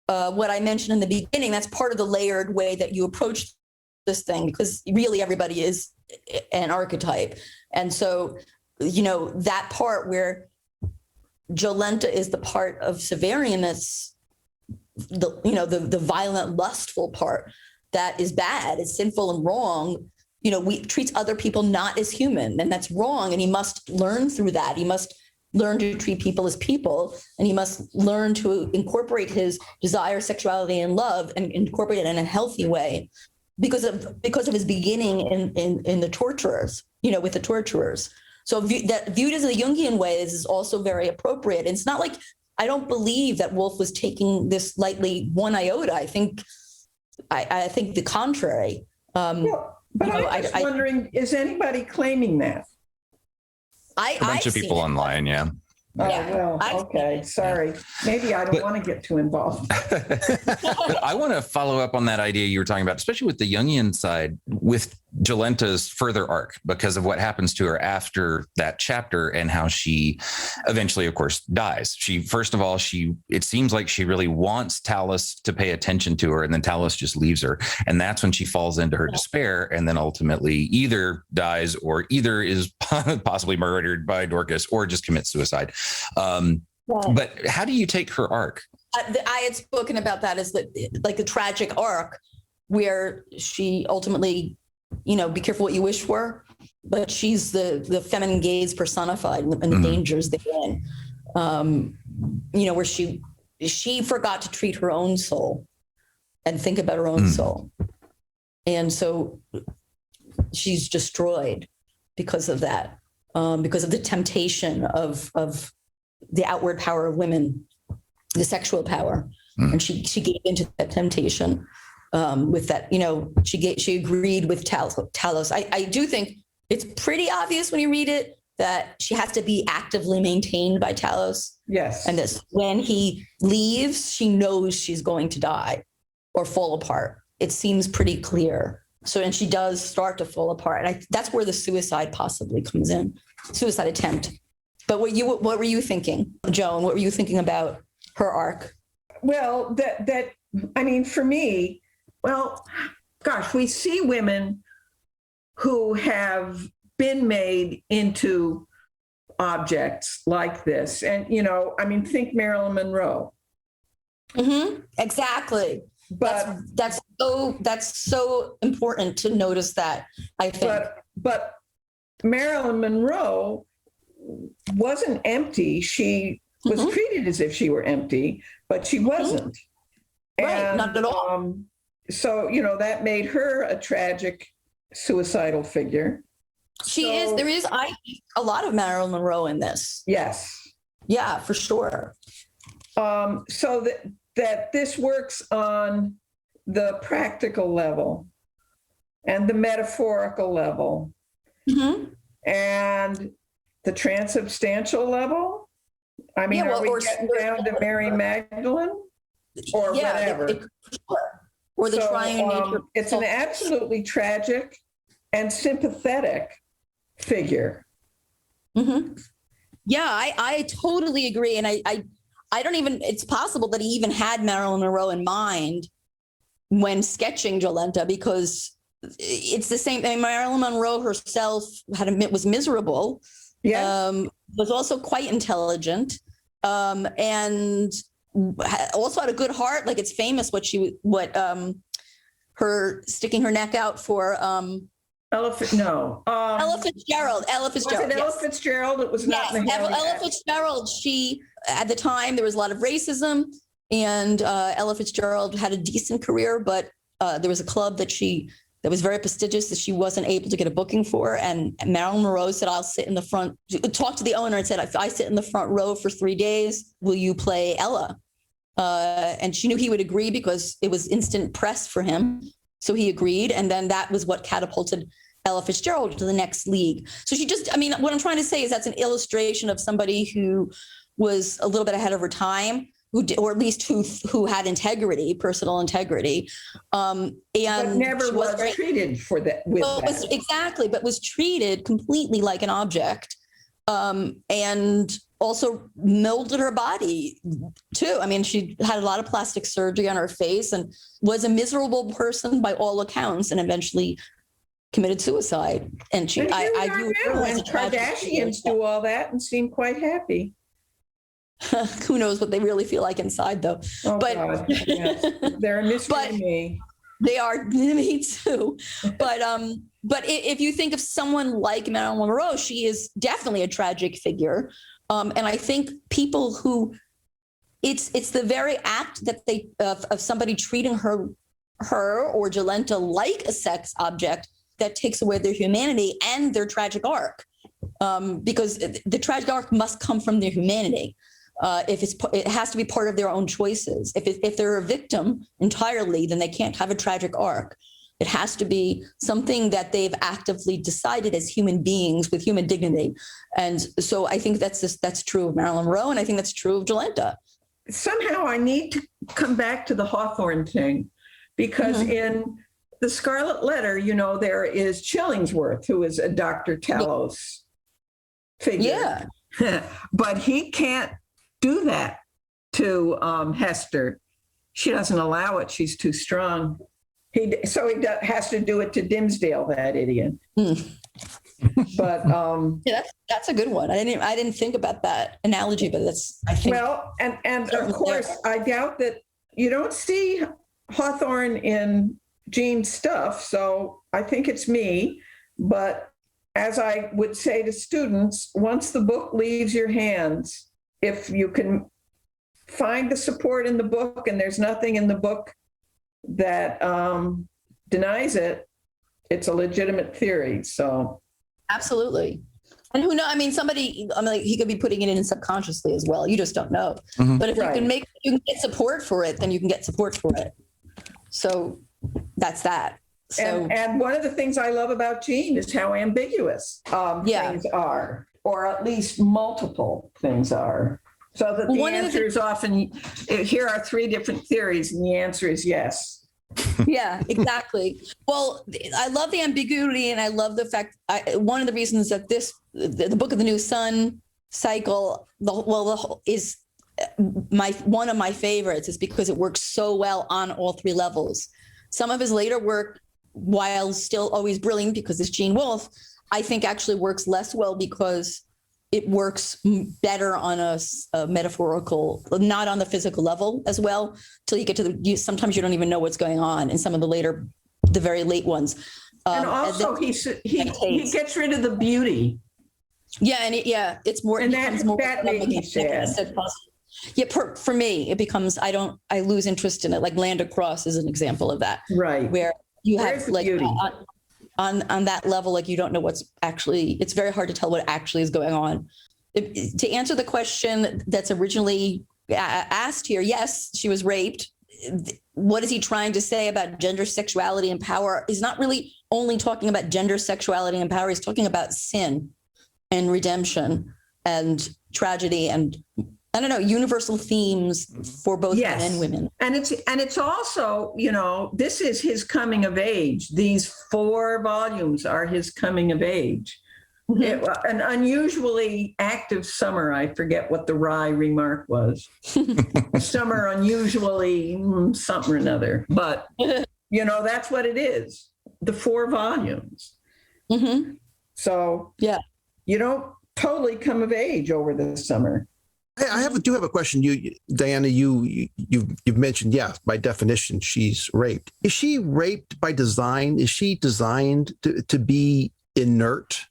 what I mentioned in the beginning. That's part of the layered way that you approach this thing, because really everybody is an archetype. And so, that part where Jolenta is the part of Severian that's the violent, lustful part that is bad, is sinful and wrong. We treats other people not as human, and that's wrong. And he must learn through that. He must learn to treat people as people, and he must learn to incorporate his desire, sexuality, and love, and incorporate it in a healthy way, because of his beginning in the torturers, with the torturers. So that viewed as a Jungian way is also very appropriate. And it's not like, I don't believe that Wolfe was taking this lightly one iota. I think the contrary. But I'm just wondering, is anybody claiming that? A bunch of people online, yeah. Oh, well, okay. Sorry. Maybe I don't want to get too involved. But I want to follow up on that idea you were talking about, especially with the Jungian side, with Jolenta's further arc, because of what happens to her after that chapter and how she eventually, of course, dies. First of all, it seems like she really wants Talus to pay attention to her, and then Talus just leaves her. And that's when she falls into her despair, and then ultimately either dies or either is possibly murdered by Dorcas or just commits suicide. But how do you take her arc? I had spoken about that as like the tragic arc where she ultimately, be careful what you wish for, but she's the feminine gaze personified and the dangers therein. Where she forgot to treat her own soul and think about her own soul. And so she's destroyed because of that, because of the temptation of the outward power of women, the sexual power. And she gave into that temptation with that, she agreed with Talos. I do think it's pretty obvious when you read it that she has to be actively maintained by Talos. Yes. And this, when he leaves, she knows she's going to die or fall apart. It seems pretty clear. So, and she does start to fall apart. And that's where the suicide possibly comes in, suicide attempt. But what were you thinking, Joan? What were you thinking about her arc? Well, for me, we see women who have been made into objects like this. And, think Marilyn Monroe. Mm-hmm. Exactly. But that's so important to notice that, I think. But Marilyn Monroe wasn't empty. She was treated as if she were empty, but she wasn't. Right, and, not at all. So, that made her a tragic suicidal figure. There is a lot of Marilyn Monroe in this. Yes. Yeah, for sure. So that this works on the practical level and the metaphorical level and the transubstantial level. Are we getting down to Mary Magdalene or whatever? Or the trying nature. It's an absolutely tragic and sympathetic figure. Mm-hmm. Yeah, I totally agree. And I don't even, it's possible that he even had Marilyn Monroe in mind when sketching Jolenta, because it's the same thing. Marilyn Monroe herself was miserable, was also quite intelligent, and also had a good heart. Like, it's famous her sticking her neck out for Ella Fitzgerald. Ella Fitzgerald. Was it Ella Fitzgerald? It was not. Yes, Ella Fitzgerald. She, at the time, there was a lot of racism, and Ella Fitzgerald had a decent career, but there was a club that was very prestigious that she wasn't able to get a booking for. And Marilyn Monroe said, "I'll sit in the front." Talked to the owner and said, "If I sit in the front row for 3 days, will you play Ella?" And she knew he would agree because it was instant press for him. So he agreed. And then that was what catapulted Ella Fitzgerald to the next league. So what I'm trying to say is that's an illustration of somebody who was a little bit ahead of her time, or at least who had integrity, personal integrity, and but never was treated for that. Exactly, but was treated completely like an object, and also molded her body too. I mean, she had a lot of plastic surgery on her face and was a miserable person by all accounts, and eventually committed suicide. And I view her as a Kardashians do all that and seem quite happy. Who knows what they really feel like inside, though. Oh, but God. Yes. They're a mystery to me. They are, me too. But if you think of someone like Marilyn Monroe, she is definitely a tragic figure. And I think people who, it's the very act that they of somebody treating her or Jolenta like a sex object that takes away their humanity and their tragic arc, because the tragic arc must come from their humanity. It has to be part of their own choices. If they're a victim entirely, then they can't have a tragic arc. It has to be something that they've actively decided as human beings with human dignity. And so I think that's true of Marilyn Monroe, and I think that's true of Jolenta. Somehow I need to come back to the Hawthorne thing, because in the Scarlet Letter, there is Chillingsworth, who is a Dr. Talos figure. Yeah. But he can't do that to Hester. She doesn't allow it. She's too strong. He has to do it to Dimsdale, that idiot. But that's a good one. I didn't think about that analogy, but I think. Well, and of course, I doubt that you don't see Hawthorne in Jean's stuff, so I think it's me. But as I would say to students, once the book leaves your hands, if you can find the support in the book and there's nothing in the book that denies it, it's a legitimate theory. So absolutely. And who knows? I mean, he could be putting it in subconsciously as well. You just don't know. Mm-hmm. But if you can get support for it, then you can get support for it. So that's that. So, and one of the things I love about Jean is how ambiguous things are, or at least multiple things are. So that the answer is often, here are 3 different theories, and the answer is yes. Yeah, exactly. Well, I love the ambiguity, and I love the fact, one of the reasons that the Book of the New Sun cycle, is one of my favorites, is because it works so well on all 3 levels. Some of his later work, while still always brilliant because it's Gene Wolfe, I think actually works less well because it works better on a metaphorical, not on the physical level as well, till you get to sometimes you don't even know what's going on in some of the very late ones. And also he gets rid of the beauty. Yeah, and it's more. And that made me sad. Yeah, for me, it becomes, I lose interest in it. Like Land Across is an example of that. Right. Where you have on that level, like you don't know it's very hard to tell what actually is going on. To answer the question that's originally asked here, yes, she was raped. What is he trying to say about gender, sexuality, and power? He's not really only talking about gender, sexuality, and power. He's talking about sin and redemption and tragedy and, I don't know, universal themes for both men and women. And it's also, this is his coming of age. These 4 volumes are his coming of age. Mm-hmm. An unusually active summer. I forget what the wry remark was. Summer unusually something or another. But, that's what it is. The 4 volumes. Mm-hmm. So you don't totally come of age over the summer. I do have a question. Diana, you've mentioned, by definition, she's raped. Is she raped by design? Is she designed to be inert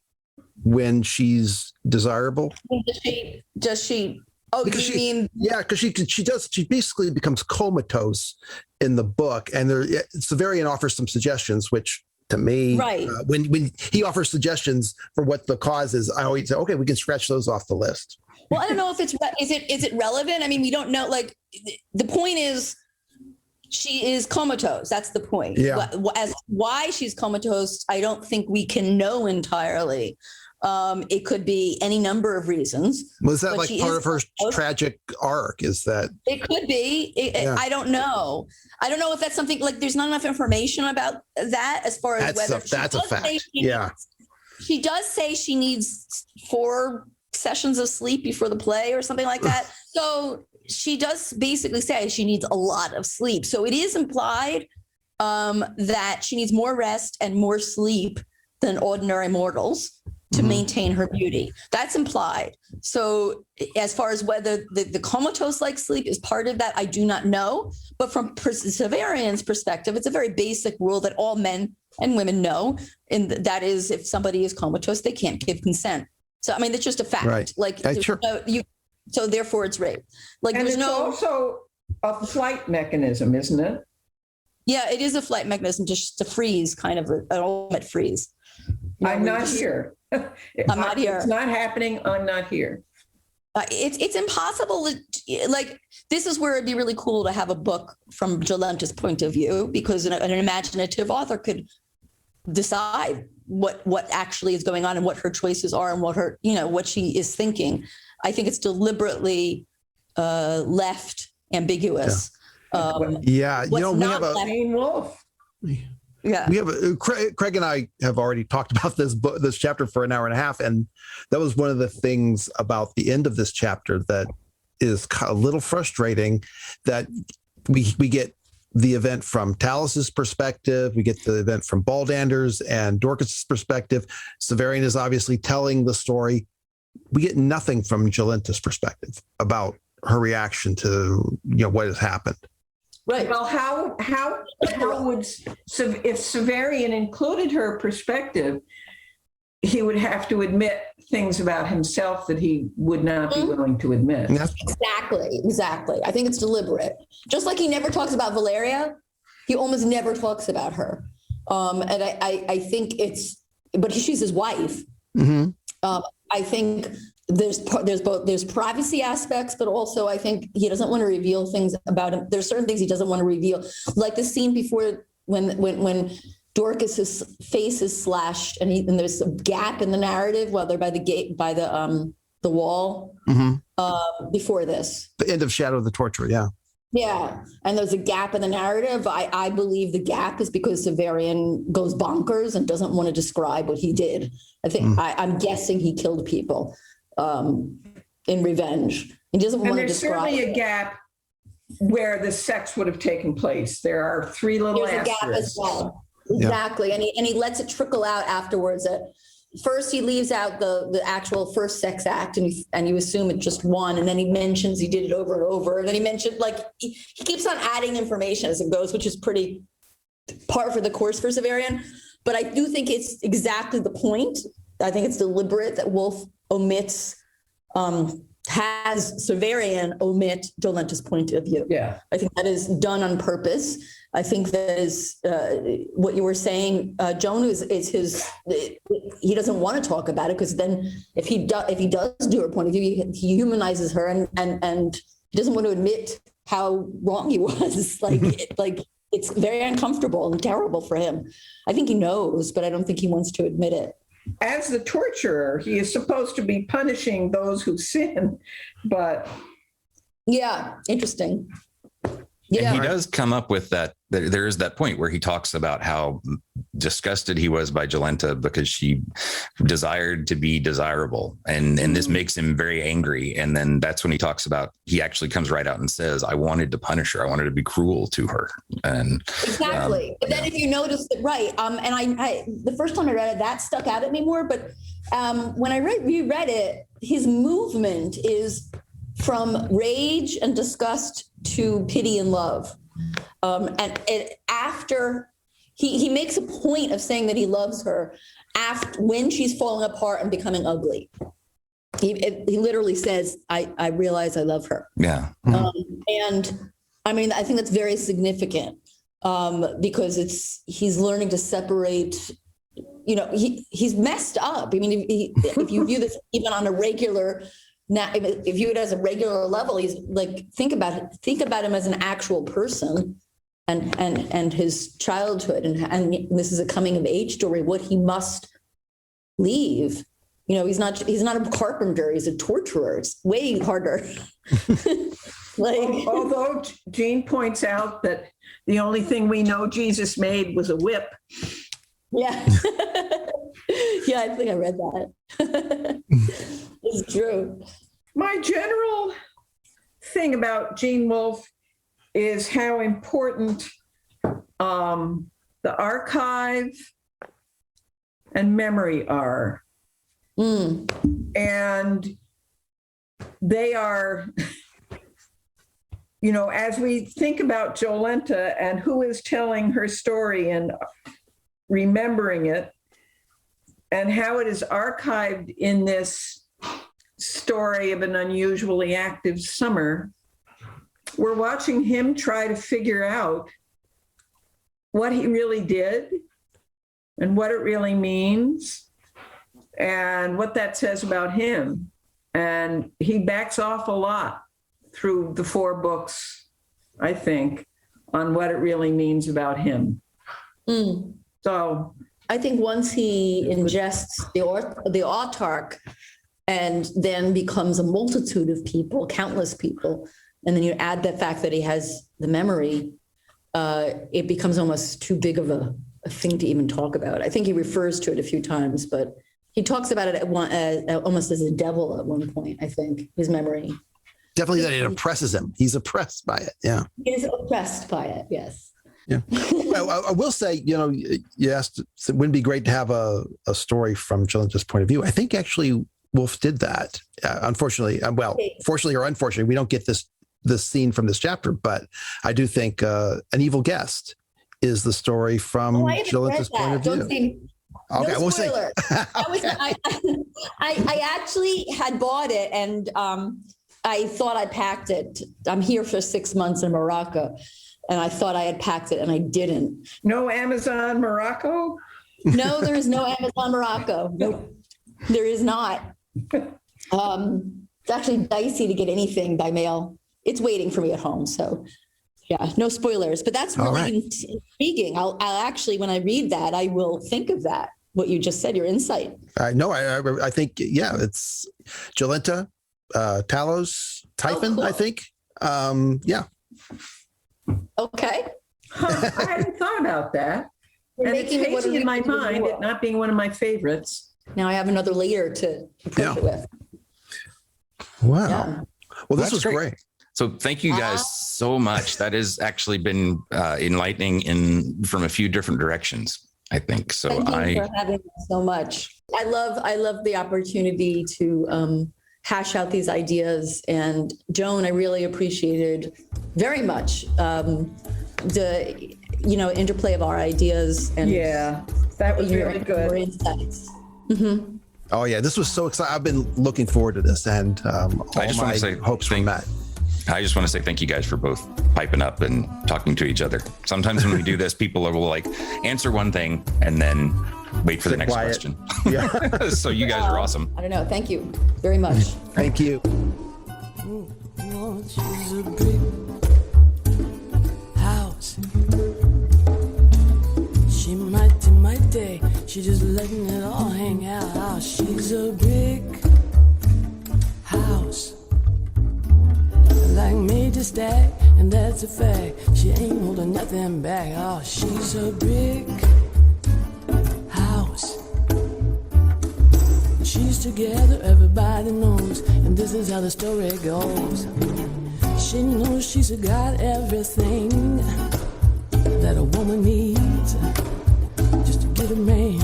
when she's desirable? Does she? Oh, because she basically becomes comatose in the book, and Severian offers some suggestions, which to me, when he offers suggestions for what the cause is, I always say, okay, we can scratch those off the list. Well, I don't know if is it relevant? I mean, we don't know. Like, the point is, she is comatose. That's the point. Yeah. As why she's comatose, I don't think we can know entirely. It could be any number of reasons. Was that But like she part is of her supposed- tragic arc? Is that It could be. Yeah. I don't know. I don't know if that's something like there's not enough information about that as far as whether that's a fact. Yeah. She does say she needs 4 sessions of sleep before the play or something like that. So she does basically say she needs a lot of sleep. So it is implied that she needs more rest and more sleep than ordinary mortals to maintain her beauty. That's implied. So as far as whether the comatose-like sleep is part of that, I do not know. But from Severian's perspective, it's a very basic rule that all men and women know. And that is, if somebody is comatose, they can't give consent. So, I mean, it's just a fact. Right. Like, Sure. So therefore it's rape. Like, And there's it's no... also a flight mechanism, isn't it? Yeah, it is a flight mechanism to freeze, kind of an ultimate freeze. You know, I'm we not just- here. I'm not here. It's not happening. I'm not here. It's impossible. Like, this is where it'd be really cool to have a book from Jolenta's point of view, because an imaginative author could decide what actually is going on and what her choices are and what her, what she is thinking. I think it's deliberately left ambiguous. Yeah. What's We not have a left- Jane Wolfe. Yeah. we have Craig and I have already talked about this chapter for an hour and a half, and that was one of the things about the end of this chapter that is a little frustrating, that we get the event from Talus's perspective, we get the event from Baldander's and Dorcas's perspective. Severian is obviously telling the story. We get nothing from Jolenta's perspective about her reaction to what has happened. Right. Well, how would, if Severian included her perspective, he would have to admit things about himself that he would not be willing to admit. Exactly. I think it's deliberate. Just like he never talks about Valeria, he almost never talks about her. And I think but she's his wife. Mm-hmm. I think there's privacy aspects, but also I think he doesn't want to reveal things about him. There's certain things he doesn't want to reveal, like the scene before when Dorcas's face is slashed and there's a gap in the narrative while they're by the gate, by the wall. Before this, The end of Shadow of the Torturer. yeah, and there's a gap in the narrative. I believe the gap is because Severian goes bonkers and doesn't want to describe what he did. I think I'm guessing he killed people in revenge. He doesn't And want to there's describe certainly a it. gap where the sex would have taken place. There are 3 little There's a gap as asterisks. well. Exactly. And he lets it trickle out afterwards. That first he leaves out the actual first sex act and you assume it's just one. And then he mentions he did it over and over. And then he mentioned, like, he keeps on adding information as it goes, which is pretty par for the course for Severian. But I do think it's exactly the point. I think it's deliberate that Wolfe omits, has Severian omit Jolenta's point of view. Yeah. I think that is done on purpose. I think that is what you were saying. Joan is his. He doesn't want to talk about it because then if he does do her point of view, he humanizes her and he doesn't want to admit how wrong he was. Like it's very uncomfortable and terrible for him. I think he knows, but I don't think he wants to admit it. As the torturer, he is supposed to be punishing those who sin, but Yeah, interesting. And he does come up with that. There is that point where he talks about how disgusted he was by Jolenta because she desired to be desirable. And this makes him very angry. And then that's when he talks about, he actually comes right out and says, I wanted to punish her. I wanted to be cruel to her. And exactly. But then if you notice it, right. And I the first time I read it, that stuck out at me more. But when I reread it, his movement is from rage and disgust to pity and love. And after he makes a point of saying that he loves her after when she's falling apart and becoming ugly. He literally says, I realize I love her. yeah. And I mean, I think that's very significant because he's learning to separate, he's messed up. I mean, if you view this even on a regular, now, if you view it as a regular level, he's like, think about him as an actual person and his childhood. And this is a coming of age story, what he must leave he's not a carpenter. He's a torturer. It's way harder. Although Jean points out that the only thing we know Jesus made was a whip. Yeah. Yeah, I think I read that. It's true. My general thing about Gene Wolfe is how important the archive and memory are. And they are, as we think about Jolenta and who is telling her story and remembering it, and how it is archived in this story of an unusually active summer, we're watching him try to figure out what he really did and what it really means and what that says about him. And he backs off a lot through the 4 books, I think, on what it really means about him. So I think once he ingests the autarch and then becomes a multitude of people, countless people, and then you add the fact that he has the memory, it becomes almost too big of a thing to even talk about. I think he refers to it a few times, but he talks about it almost as a devil at one point, I think, his memory. Definitely that it oppresses him. He's oppressed by it. Yeah. He is oppressed by it, yes. Yeah. Well, I will say, you asked, it wouldn't be great to have a story from Jolenta's point of view. I think actually Wolfe did that. Unfortunately, fortunately or unfortunately, we don't get this scene from this chapter, but I do think An Evil Guest is the story from Jolenta's point of view. Okay, no we'll see. I actually had bought it and I thought I packed it. I'm here for 6 months in Morocco. And I thought I had packed it and I didn't. No Amazon Morocco? No, there is no Amazon Morocco. Nope, there is not. It's actually dicey to get anything by mail. It's waiting for me at home. So yeah, no spoilers, but that's really intriguing. I'll actually, when I read that, I will think of that, what you just said, your insight. No, I think, it's Jolenta, Talos, Typhon, cool. I think. Yeah. Okay. I hadn't thought about that. And it's hazy in my mind, it not being one of my favorites. Now I have another layer to approach it with. Wow. Yeah. Well, this was great. So thank you guys so much. That has actually been enlightening from a few different directions, I think. So thank you for having me so much. I love the opportunity to hash out these ideas. And Joan, I really appreciated very much the interplay of our ideas and that was really good. Your insights. Mm-hmm. Oh yeah, this was so exciting. I've been looking forward to this, and I just want to say hopes were met. I just want to say thank you guys for both piping up and talking to each other. Sometimes when we do this, people will answer one thing and then wait for the next question. Yeah. So you guys are awesome. I don't know. Thank you very much. Thank you. She's a big house. She mighty. She just letting it all hang out. She's a big house. Like me to stack, and that's a fact. She ain't holding nothing back. Oh, she's a big house. She's together, everybody knows, and this is how the story goes. She knows she's got everything that a woman needs just to get a man.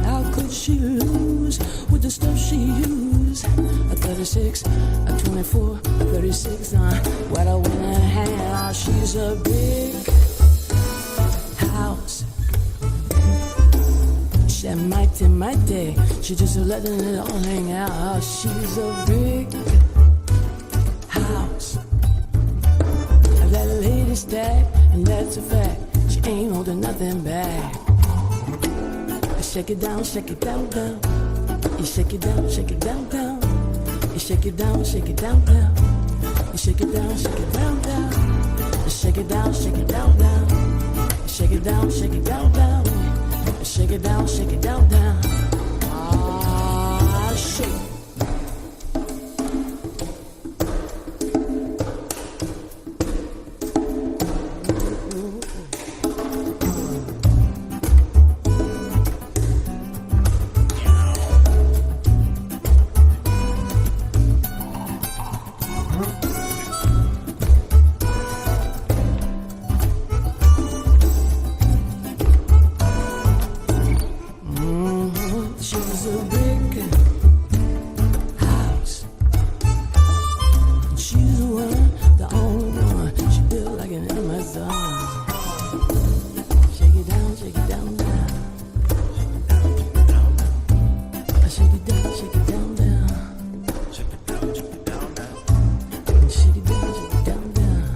How could she lose with the stuff she used? A 36, a 24, a 36 on what I win in hand. Oh, she's a big house. She mighty. She just letting it all hang out. Oh, she's a big house. That lady stack, and that's a fact. She ain't holding nothing back. Shake it down, down. You shake it down, down. You shake it down, down. You shake it down, down. You shake it down, down. You shake it down, down. You Shake it down, down. Ah, shake. She's a big house. She's the one, the only one. She built like an Amazon. Shake it down, down. Shake it down, down. Shake it down, down. Shake it down, down.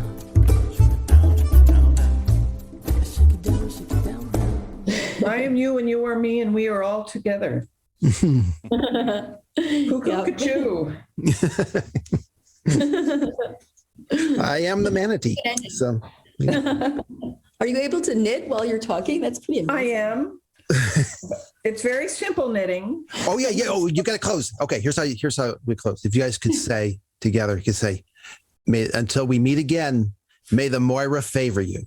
Shake it down, down. I am you and you are me and we are all together. Cuckoo. I am the manatee. So, Are you able to knit while you're talking? That's pretty amazing. I am. It's very simple knitting. oh yeah. Oh, you got to close. Okay, here's how we close. If you guys could say together, you could say, until we meet again, may the Moira favor you.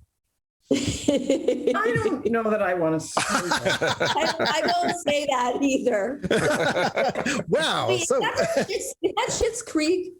I don't know that I want to say that. I don't say that either. Wow. Wait, that's Schitt's Creek.